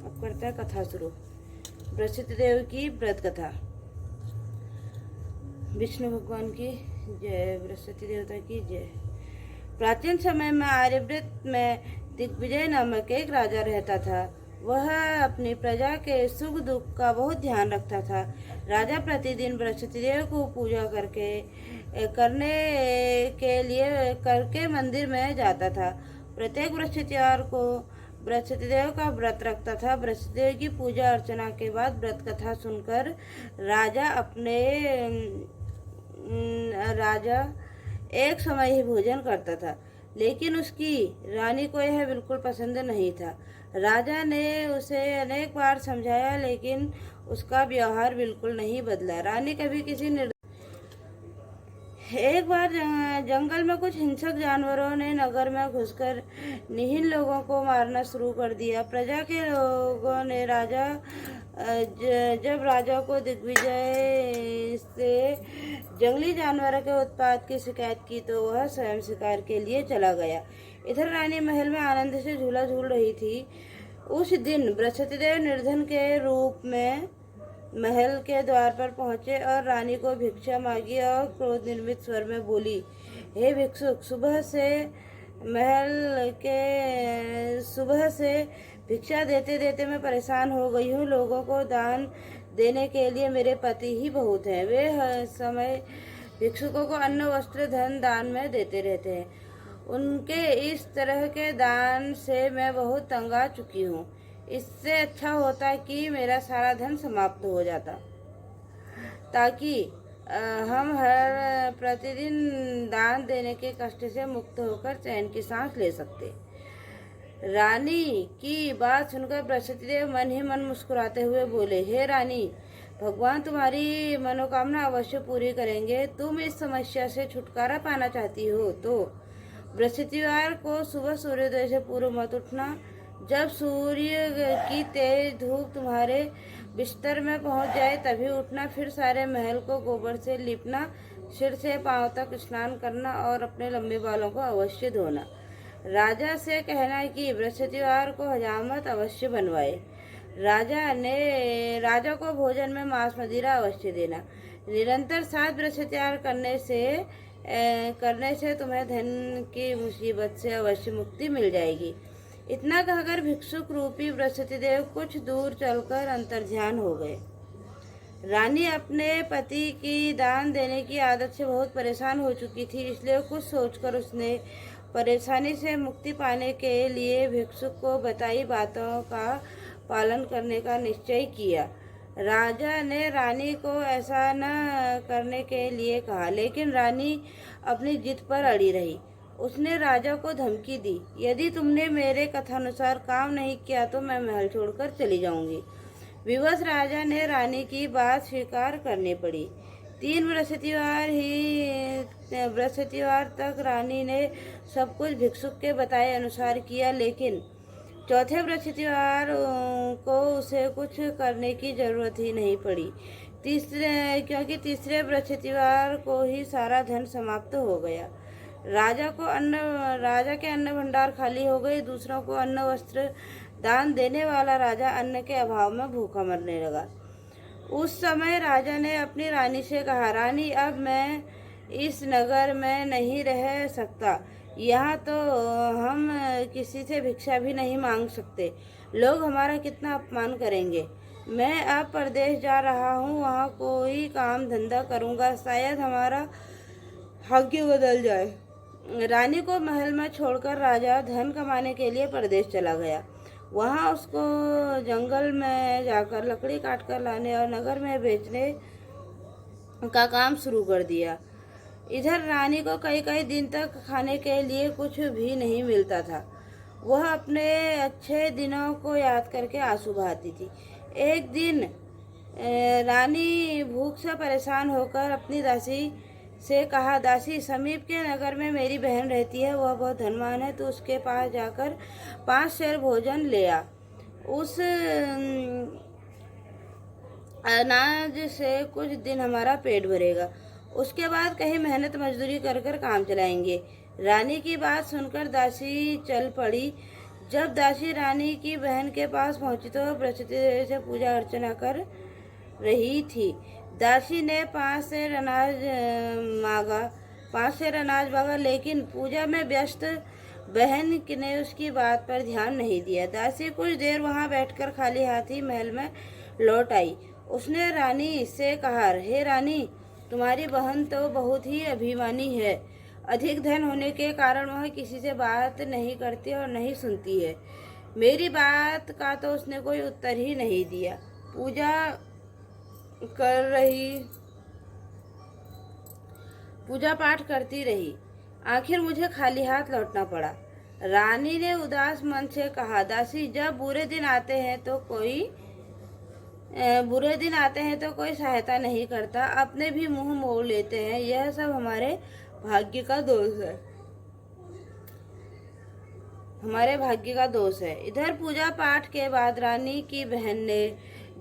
अब करते हैं कथा शुरू। बृहस्पतिदेव की व्रत कथा। विष्णु भगवान की जय, बृहस्पति देवता की जय। प्राचीन समय में आर्यव्रत में दिग्विजय नामक एक राजा रहता था। वह अपनी प्रजा के सुख दुख का बहुत ध्यान रखता था। राजा प्रतिदिन बृहस्पतिदेव को पूजा करके मंदिर में जाता था। प्रत्येक बृहस्पतिवार को बृहस्पतिदेव का व्रत रखता था। बृहस्पतिदेव की पूजा अर्चना के बाद व्रत कथा सुनकर राजा एक समय ही भोजन करता था, लेकिन उसकी रानी को यह बिल्कुल पसंद नहीं था। राजा ने उसे अनेक बार समझाया, लेकिन उसका व्यवहार बिल्कुल नहीं बदला। रानी कभी एक बार जंगल में कुछ हिंसक जानवरों ने नगर में घुसकर निहत लोगों को मारना शुरू कर दिया। प्रजा के लोगों ने जब राजा को दिग्विजय से जंगली जानवरों के उत्पात की शिकायत की, तो वह स्वयं शिकार के लिए चला गया। इधर रानी महल में आनंद से झूला झूल रही थी। उस दिन बृहस्पतिदेव निर्धन के रूप में महल के द्वार पर पहुंचे और रानी को भिक्षा मांगी और क्रोध निर्मित स्वर में बोली, हे भिक्षुक, सुबह से भिक्षा देते देते मैं परेशान हो गई हूँ। लोगों को दान देने के लिए मेरे पति ही बहुत हैं। वे हर समय भिक्षुकों को अन्न वस्त्र धन दान में देते रहते हैं। उनके इस तरह के दान से मैं बहुत तंग आ चुकी हूँ। इससे अच्छा होता कि मेरा सारा धन समाप्त हो जाता, ताकि हम हर प्रतिदिन दान देने के कष्ट से मुक्त होकर चैन की सांस ले सकते। रानी की बात सुनकर बृहस्पतिदेव मन ही मन मुस्कुराते हुए बोले, हे रानी, भगवान तुम्हारी मनोकामना अवश्य पूरी करेंगे। तुम इस समस्या से छुटकारा पाना चाहती हो तो बृहस्पतिवार को सुबह सूर्योदय से पूर्व मत उठना। जब सूर्य की तेज धूप तुम्हारे बिस्तर में पहुंच जाए तभी उठना। फिर सारे महल को गोबर से लीपना, सिर से पांव तक स्नान करना और अपने लंबे बालों को अवश्य धोना। राजा से कहना कि बृहस्पतिवार को हजामत अवश्य बनवाए। राजा को भोजन में मांस मदिरा अवश्य देना। निरंतर 7 बृहस्पतिवार करने से तुम्हें धन की मुसीबत से अवश्य मुक्ति मिल जाएगी। इतना कहकर भिक्षुक रूपी बृहस्पतिदेव कुछ दूर चलकर अंतर्ध्यान हो गए। रानी अपने पति की दान देने की आदत से बहुत परेशान हो चुकी थी, इसलिए कुछ सोचकर उसने परेशानी से मुक्ति पाने के लिए भिक्षुक को बताई बातों का पालन करने का निश्चय किया। राजा ने रानी को ऐसा न करने के लिए कहा, लेकिन रानी अपनी जिद पर अड़ी रही। उसने राजा को धमकी दी, यदि तुमने मेरे कथानुसार काम नहीं किया तो मैं महल छोड़कर चली जाऊंगी। विवश राजा ने रानी की बात स्वीकार करनी पड़ी। 3 बृहस्पतिवार तक रानी ने सब कुछ भिक्षुक के बताए अनुसार किया, लेकिन चौथे बृहस्पतिवार को उसे कुछ करने की जरूरत ही नहीं पड़ी, क्योंकि तीसरे बृहस्पतिवार को ही सारा धन समाप्त हो गया। राजा के अन्न भंडार खाली हो गए। दूसरों को अन्न वस्त्र दान देने वाला राजा अन्न के अभाव में भूखा मरने लगा। उस समय राजा ने अपनी रानी से कहा, रानी, अब मैं इस नगर में नहीं रह सकता। यहाँ तो हम किसी से भिक्षा भी नहीं मांग सकते। लोग हमारा कितना अपमान करेंगे। मैं अब परदेश जा रहा हूँ, वहाँ कोई काम धंधा करूँगा, शायद हमारा भाग्य बदल जाए। रानी को महल में छोड़कर राजा धन कमाने के लिए परदेश चला गया। वहाँ उसको जंगल में जाकर लकड़ी काटकर लाने और नगर में बेचने का काम शुरू कर दिया। इधर रानी को कई दिन तक खाने के लिए कुछ भी नहीं मिलता था। वह अपने अच्छे दिनों को याद करके आंसू बहाती थी। एक दिन रानी भूख से परेशान होकर अपनी दासी से कहा, दासी, समीप के नगर में मेरी बहन रहती है, वह बहुत धनवान है, तो उसके पास जाकर 5 सेर भोजन ले आ। उस अनाज से कुछ दिन हमारा पेट भरेगा, उसके बाद कहीं मेहनत मजदूरी कर कर काम चलाएंगे। रानी की बात सुनकर दासी चल पड़ी। जब दासी रानी की बहन के पास पहुंची तो बृहस्पति देव से पूजा अर्चना कर रही थी। दासी ने 5 सेर अनाज मांगा, लेकिन पूजा में व्यस्त बहन ने उसकी बात पर ध्यान नहीं दिया। दासी कुछ देर वहां बैठकर खाली हाथी महल में लौट आई। उसने रानी से कहा, हे रानी, तुम्हारी बहन तो बहुत ही अभिमानी है। अधिक धन होने के कारण वह किसी से बात नहीं करती और नहीं सुनती है। मेरी बात का तो उसने कोई उत्तर ही नहीं दिया। पूजा पाठ करती रही। आखिर मुझे खाली हाथ लौटना पड़ा। रानी ने उदास मन से कहा, दासी, जब बुरे दिन आते हैं तो कोई सहायता नहीं करता, अपने भी मुंह मोड़ लेते हैं। यह सब हमारे भाग्य का दोष है। इधर पूजा पाठ के बाद रानी की बहन ने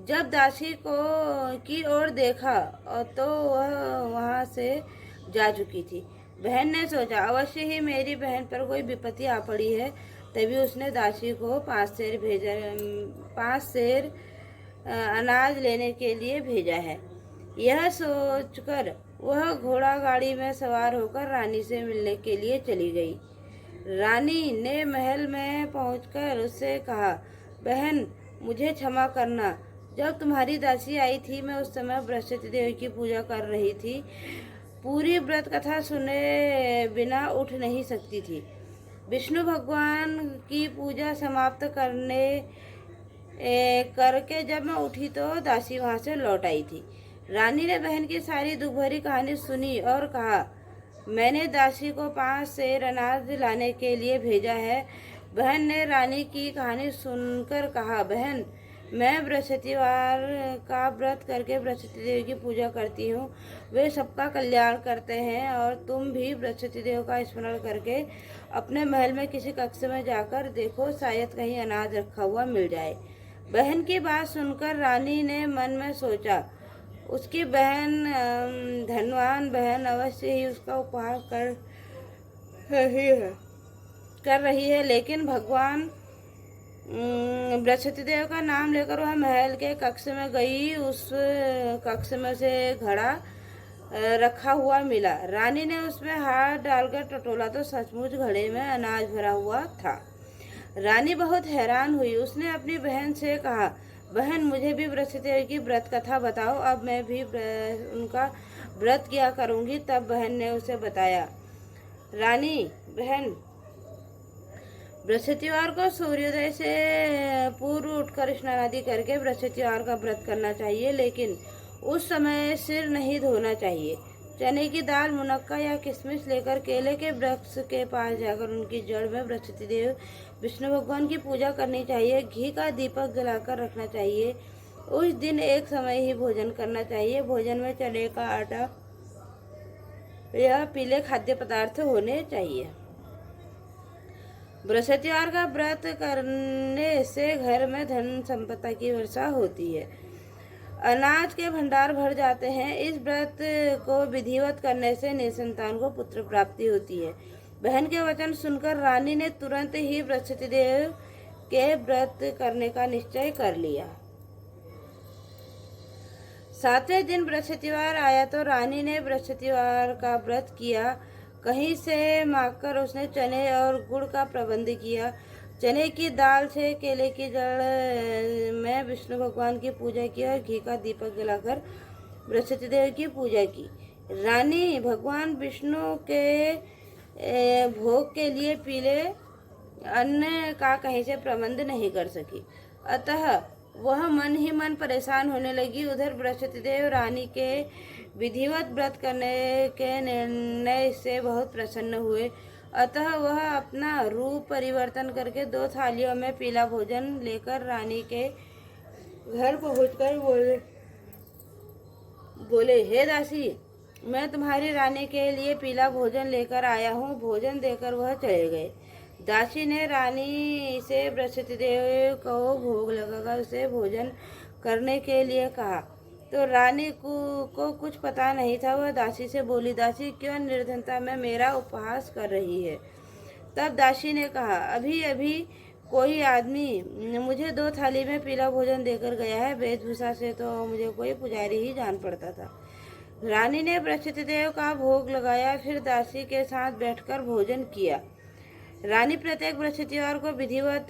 जब दासी की ओर देखा तो वह वहां से जा चुकी थी। बहन ने सोचा, अवश्य ही मेरी बहन पर कोई विपत्ति आ पड़ी है। तभी उसने दासी को 5 सेर अनाज लेने के लिए भेजा है। यह सोचकर वह घोड़ा गाड़ी में सवार होकर रानी से मिलने के लिए चली गई। रानी ने महल में पहुंचकर उससे कहा, बहन, मुझे क्षमा करना। जब तुम्हारी दासी आई थी, मैं उस समय बृहस्पति देव की पूजा कर रही थी। पूरी व्रत कथा सुने बिना उठ नहीं सकती थी। विष्णु भगवान की पूजा समाप्त करके जब मैं उठी तो दासी वहां से लौट आई थी। रानी ने बहन की सारी दुख भरी कहानी सुनी और कहा, मैंने दासी को 5 सेर अनाज लाने के लिए भेजा है। बहन ने रानी की कहानी सुनकर कहा, बहन, मैं बृहस्पतिवार का व्रत करके बृहस्पति देव की पूजा करती हूँ। वे सबका कल्याण करते हैं और तुम भी बृहस्पति देव का स्मरण करके अपने महल में किसी कक्ष में जाकर देखो, शायद कहीं अनाज रखा हुआ मिल जाए। बहन की बात सुनकर रानी ने मन में सोचा, उसकी बहन धनवान बहन अवश्य ही उसका उपहार कर रही है, लेकिन भगवान बृहस्पति देव का नाम लेकर वह महल के कक्ष में गई। उस कक्ष में से घड़ा रखा हुआ मिला। रानी ने उसमें हाथ डालकर टटोला तो सचमुच घड़े में अनाज भरा हुआ था। रानी बहुत हैरान हुई। उसने अपनी बहन से कहा, बहन, मुझे भी बृहस्पति देव की व्रत कथा बताओ। अब मैं भी उनका व्रत किया करूंगी। तब बहन ने उसे बताया, रानी बहन, बृहस्पतिवार को सूर्योदय से पूर्व उठकर स्नान आदि करके बृहस्पतिवार का व्रत करना चाहिए, लेकिन उस समय सिर नहीं धोना चाहिए। चने की दाल, मुनक्का या किशमिश लेकर केले के वृक्ष के पास जाकर उनकी जड़ में बृहस्पति देव विष्णु भगवान की पूजा करनी चाहिए। घी का दीपक जलाकर रखना चाहिए। उस दिन एक समय ही भोजन करना चाहिए। भोजन में चने का आटा या पीले खाद्य पदार्थ होने चाहिए। बृहस्पतिवार का व्रत करने से घर में धन संपत्ति की वर्षा होती है। अनाज के भंडार भर जाते हैं। इस व्रत को विधिवत करने से निसंतान को पुत्र प्राप्ति होती है। बहन के वचन सुनकर रानी ने तुरंत ही बृहस्पति देव के व्रत करने का निश्चय कर लिया। 7वें दिन बृहस्पतिवार आया तो रानी ने बृहस्पतिवार का व्रत किया। कहीं से मांगकर उसने चने और गुड़ का प्रबंध किया। चने की दाल से केले की जड़ में विष्णु भगवान की पूजा की और घी का दीपक जलाकर बृहस्पति देव की पूजा की। रानी भगवान विष्णु के भोग के लिए पीले अन्न का कहीं से प्रबंध नहीं कर सकी, अतः वह मन ही मन परेशान होने लगी। उधर बृहस्पति देव रानी के विधिवत व्रत करने के निर्णय से बहुत प्रसन्न हुए, अतः वह अपना रूप परिवर्तन करके 2 थालियों में पीला भोजन लेकर रानी के घर पहुंचकर बोले, हे दासी, मैं तुम्हारी रानी के लिए पीला भोजन लेकर आया हूँ। भोजन देकर वह चले गए। दासी ने रानी से बृहस्पति देव को भोग लगाकर उसे भोजन करने के लिए कहा, तो रानी को कुछ पता नहीं था। वह दासी से बोली, दासी, क्यों निर्धनता में मेरा उपहास कर रही है? तब दासी ने कहा, अभी अभी कोई आदमी मुझे 2 थाली में पीला भोजन देकर गया है। वेशभूषा से तो मुझे कोई पुजारी ही जान पड़ता था। रानी ने बृहस्पतिदेव का भोग लगाया, फिर दासी के साथ बैठकर भोजन किया। रानी प्रत्येक बृहस्पतिवार को विधिवत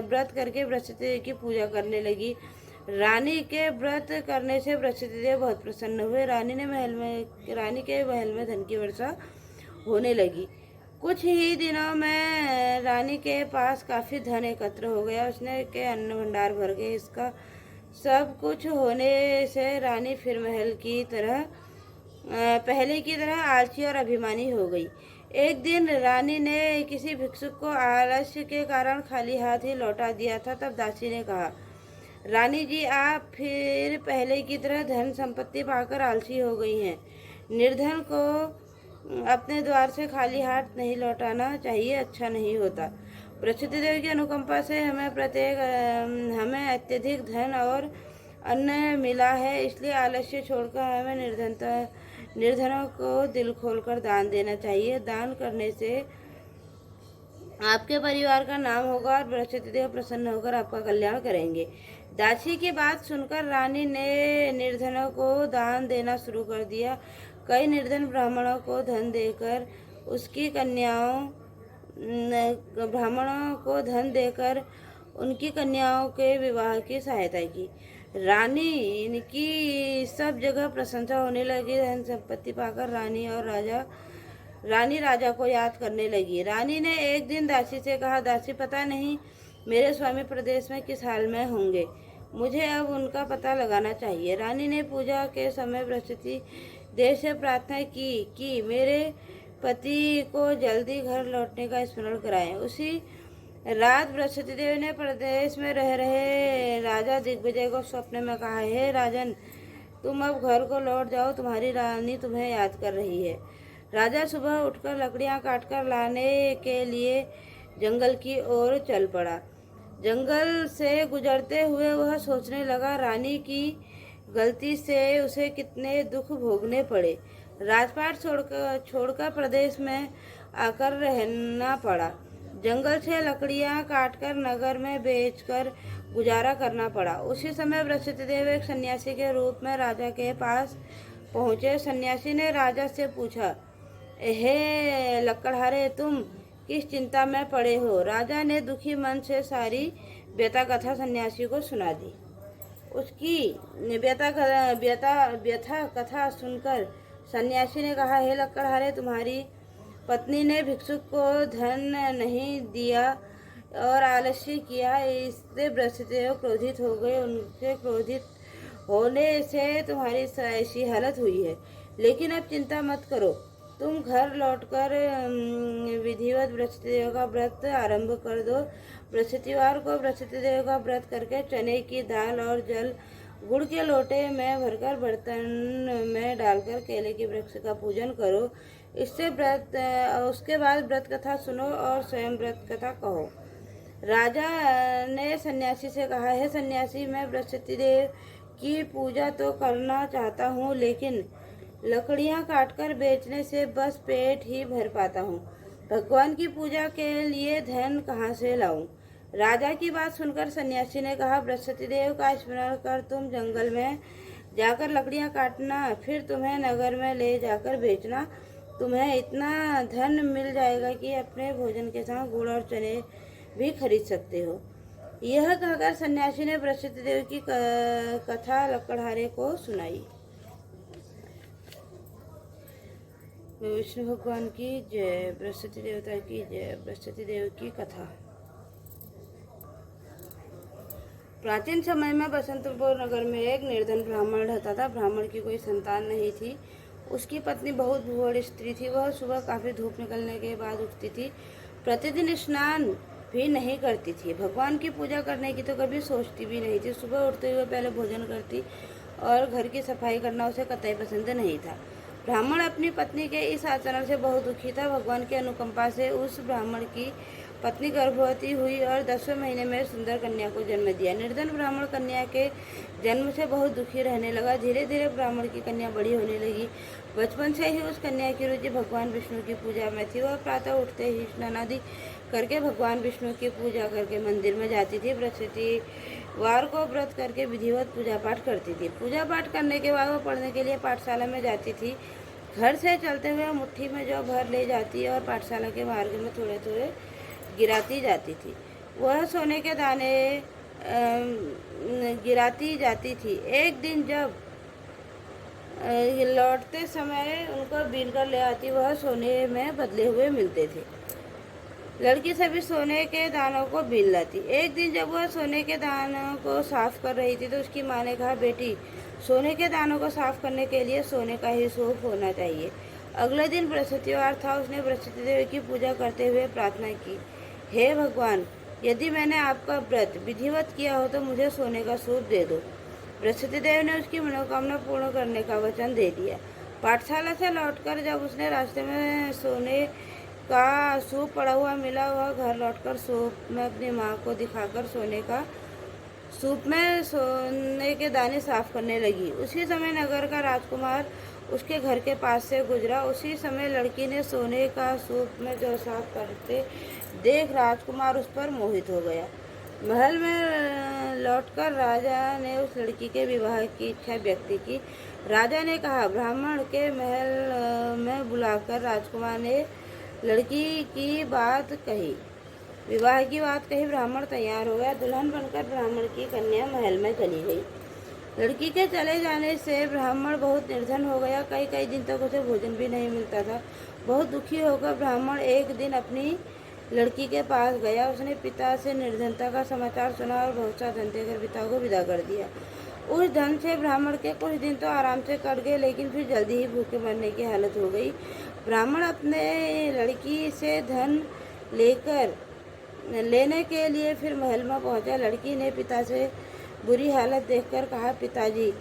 व्रत करके बृहस्पतिदेव की पूजा करने लगी। रानी के व्रत करने से बृहस्पतिदेव बहुत प्रसन्न हुए। रानी के महल में धन की वर्षा होने लगी। कुछ ही दिनों में रानी के पास काफी धन एकत्र हो गया। उसने के अन्न भंडार भर गए। इसका सब कुछ होने से रानी फिर पहले की तरह आलसी और अभिमानी हो गई। एक दिन रानी ने किसी भिक्षुक को आलस्य के कारण खाली हाथ ही लौटा दिया था। तब दासी ने कहा, रानी जी, आप फिर पहले की तरह धन संपत्ति पाकर आलसी हो गई हैं। निर्धन को अपने द्वार से खाली हाथ नहीं लौटाना चाहिए, अच्छा नहीं होता। बृहस्पतिदेव की अनुकंपा से हमें अत्यधिक धन और अन्न मिला है, इसलिए आलस्य छोड़कर हमें निर्धनों को दिल खोलकर दान देना चाहिए। दान करने से आपके परिवार का नाम होगा और बृहस्पतिदेव प्रसन्न होकर आपका कल्याण करेंगे। दासी की बात सुनकर रानी ने निर्धनों को दान देना शुरू कर दिया। कई निर्धन ब्राह्मणों को धन देकर उनकी कन्याओं के विवाह की सहायता की। रानी की सब जगह प्रशंसा होने लगी। धन संपत्ति पाकर रानी राजा को याद करने लगी। रानी ने एक दिन दासी से कहा, दासी, पता नहीं मेरे स्वामी प्रदेश में किस हाल में होंगे, मुझे अब उनका पता लगाना चाहिए। रानी ने पूजा के समय बृहस्पति देव से प्रार्थना की कि मेरे पति को जल्दी घर लौटने का स्मरण कराएं। उसी रात बृहस्पतिदेव ने प्रदेश में रह रहे राजा दिग्विजय को स्वप्न में कहा, हे राजन, तुम अब घर को लौट जाओ, तुम्हारी रानी तुम्हें याद कर रही है। राजा सुबह उठकर लकड़ियां काटकर लाने के लिए जंगल की ओर चल पड़ा। जंगल से गुजरते हुए वह सोचने लगा, रानी की गलती से उसे कितने दुख भोगने पड़े। राजपाट छोड़कर प्रदेश में आकर रहना पड़ा। जंगल से लकड़ियां काटकर नगर में बेचकर गुजारा करना पड़ा। उसी समय बृहस्पतिदेव एक सन्यासी के रूप में राजा के पास पहुंचे। सन्यासी ने राजा से पूछा, हे लकड़हारे, तुम किस चिंता में पड़े हो? राजा ने दुखी मन से सारी व्यथा कथा सन्यासी को सुना दी। उसकी व्यथा कथा सुनकर सन्यासी ने कहा, हे लकड़हारे, तुम्हारी पत्नी ने भिक्षुक को धन नहीं दिया और आलस्य किया, इससे बृहस्पतिदेव क्रोधित हो गए। उनके क्रोधित होने से तुम्हारी ऐसी हालत हुई है। लेकिन अब चिंता मत करो, तुम घर लौटकर विधिवत बृहस्पतिदेव का व्रत आरंभ कर दो। बृहस्पतिवार को बृहस्पतिदेव का व्रत करके चने की दाल और जल गुड़ के लोटे में भरकर बर्तन में डालकर केले के वृक्ष का पूजन करो। उसके बाद व्रत कथा सुनो और स्वयं व्रत कथा कहो। राजा ने सन्यासी से कहा, हे सन्यासी, मैं बृहस्पतिदेव की पूजा तो करना चाहता हूँ, लेकिन लकड़ियाँ काटकर बेचने से बस पेट ही भर पाता हूँ। भगवान की पूजा के लिए धन कहाँ से लाऊं? राजा की बात सुनकर सन्यासी ने कहा, बृहस्पतिदेव का स्मरण कर तुम जंगल में जाकर लकड़ियाँ काटना, फिर तुम्हें नगर में ले जाकर बेचना। तुम्हें इतना धन मिल जाएगा कि अपने भोजन के साथ गुड़ और चने भी खरीद सकते हो। यह कहकर सन्यासी ने बृहस्पतिदेव की कथा लकड़हारे को सुनाई। विष्णु भगवान की जय, बृहस्पति देवता की जय। बृहस्पति देव की कथा। प्राचीन समय में बसंतपुर नगर में एक निर्धन ब्राह्मण रहता था। ब्राह्मण की कोई संतान नहीं थी। उसकी पत्नी बहुत भोली स्त्री थी। वह सुबह काफी धूप निकलने के बाद उठती थी। प्रतिदिन स्नान भी नहीं करती थी। भगवान की पूजा करने की तो कभी सोचती भी नहीं थी। सुबह उठते हुए पहले भोजन करती और घर की सफाई करना उसे कतई पसंद नहीं था। ब्राह्मण अपनी पत्नी के इस आचरण से बहुत दुखी था। भगवान की अनुकंपा से उस ब्राह्मण की पत्नी गर्भवती हुई और 10वें महीने में सुंदर कन्या को जन्म दिया। निर्धन ब्राह्मण कन्या के जन्म से बहुत दुखी रहने लगा। धीरे धीरे ब्राह्मण की कन्या बड़ी होने लगी। बचपन से ही उस कन्या की रुचि भगवान विष्णु की पूजा में थी। वह प्रातः उठते ही स्नानादि करके भगवान विष्णु की पूजा करके मंदिर में जाती थी। बृहस्पतिवार को व्रत करके विधिवत पूजा पाठ करती थी। पूजा पाठ करने के बाद वो पढ़ने के लिए पाठशाला में जाती थी। घर से चलते हुए मुट्ठी में जौ भर ले जाती और पाठशाला के मार्ग में थोड़े थोड़े गिराती जाती थी। वह सोने के दाने गिराती जाती थी। एक दिन जब लौटते समय उनको बीन कर ले आती, वह सोने में बदले हुए मिलते थे। लड़की सभी सोने के दानों को बीन लाती। एक दिन जब वह सोने के दानों को साफ कर रही थी तो उसकी माँ ने कहा, बेटी, सोने के दानों को साफ करने के लिए सोने का ही सूप होना चाहिए। अगले दिन बृहस्पतिवार था। उसने बृहस्पति देवी की पूजा करते हुए प्रार्थना की, हे भगवान, यदि मैंने आपका व्रत विधिवत किया हो तो मुझे सोने का सूप दे दो। बृहस्पति देव ने उसकी मनोकामना पूर्ण करने का वचन दे दिया। पाठशाला से लौटकर जब उसने रास्ते में सोने का सूप पड़ा हुआ मिला, वह घर लौटकर सूप में अपनी माँ को दिखाकर सूप में सोने के दाने साफ करने लगी। उसी समय नगर का राजकुमार उसके घर के पास से गुजरा। उसी समय लड़की ने सोने का सूप में जो साफ करते देख राजकुमार उस पर मोहित हो गया। महल में लौटकर राजा ने उस लड़की के विवाह की इच्छा व्यक्त की। राजा ने कहा, ब्राह्मण के महल में बुलाकर राजकुमार ने लड़की की बात कही, विवाह की बात कही। ब्राह्मण तैयार हो गया। दुल्हन बनकर ब्राह्मण की कन्या महल में चली गई। लड़की के चले जाने से ब्राह्मण बहुत निर्धन हो गया। कई कई दिन तक उसे भोजन भी नहीं मिलता था। बहुत दुखी होकर ब्राह्मण एक दिन अपनी लड़की के पास गया। उसने पिता से निर्धनता का समाचार सुना और बहुत सा धन देकर पिता को विदा कर दिया। उस धन से ब्राह्मण के कुछ दिन तो आराम से कट गए, लेकिन फिर जल्दी ही भूखे मरने की हालत हो गई। ब्राह्मण अपने लड़की से धन लेने के लिए फिर महल में पहुंचा। लड़की ने पिता से बुरी हालत देखकर कहा, पिताजी,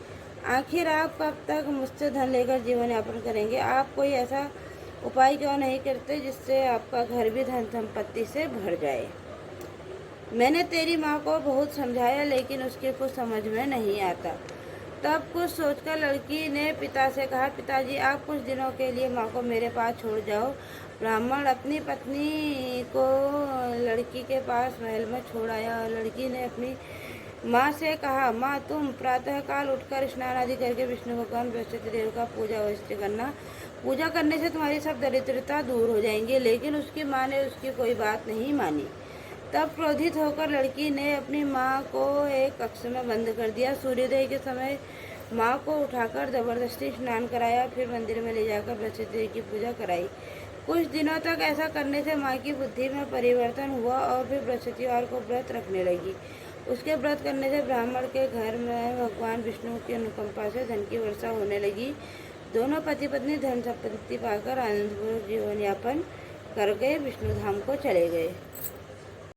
आखिर आप कब तक मुझसे धन लेकर जीवन यापन करेंगे? आप कोई ऐसा उपाय क्यों नहीं करते जिससे आपका घर भी धन संपत्ति से भर जाए? मैंने तेरी माँ को बहुत समझाया, लेकिन उसके कुछ समझ में नहीं आता। तब कुछ सोचकर लड़की ने पिता से कहा, पिताजी, आप कुछ दिनों के लिए माँ को मेरे पास छोड़ जाओ। ब्राह्मण अपनी पत्नी को लड़की के पास महल में छोड़ आया और लड़की ने अपनी माँ से कहा, माँ, तुम प्रातःकाल उठकर स्नान आदि करके विष्णु भगवान बृहस्पति देव का पूजा अवश्य करना। पूजा करने से तुम्हारी सब दरिद्रता दूर हो जाएंगी। लेकिन उसकी माँ ने उसकी कोई बात नहीं मानी। तब क्रोधित होकर लड़की ने अपनी माँ को एक कक्ष में बंद कर दिया। सूर्योदय के समय माँ को उठाकर जबरदस्ती स्नान कराया, फिर मंदिर में ले जाकर बृहस्पति देव की पूजा कराई। कुछ दिनों तक ऐसा करने से माँ की बुद्धि में परिवर्तन हुआ और फिर बृहस्पतिवार को व्रत रखने लगी। उसके व्रत करने से ब्राह्मण के घर में भगवान विष्णु की अनुकंपा से धन की वर्षा होने लगी। दोनों पति पत्नी धन संपत्ति पाकर आनंदपूर्वक जीवन यापन कर गए, विष्णु धाम को चले गए।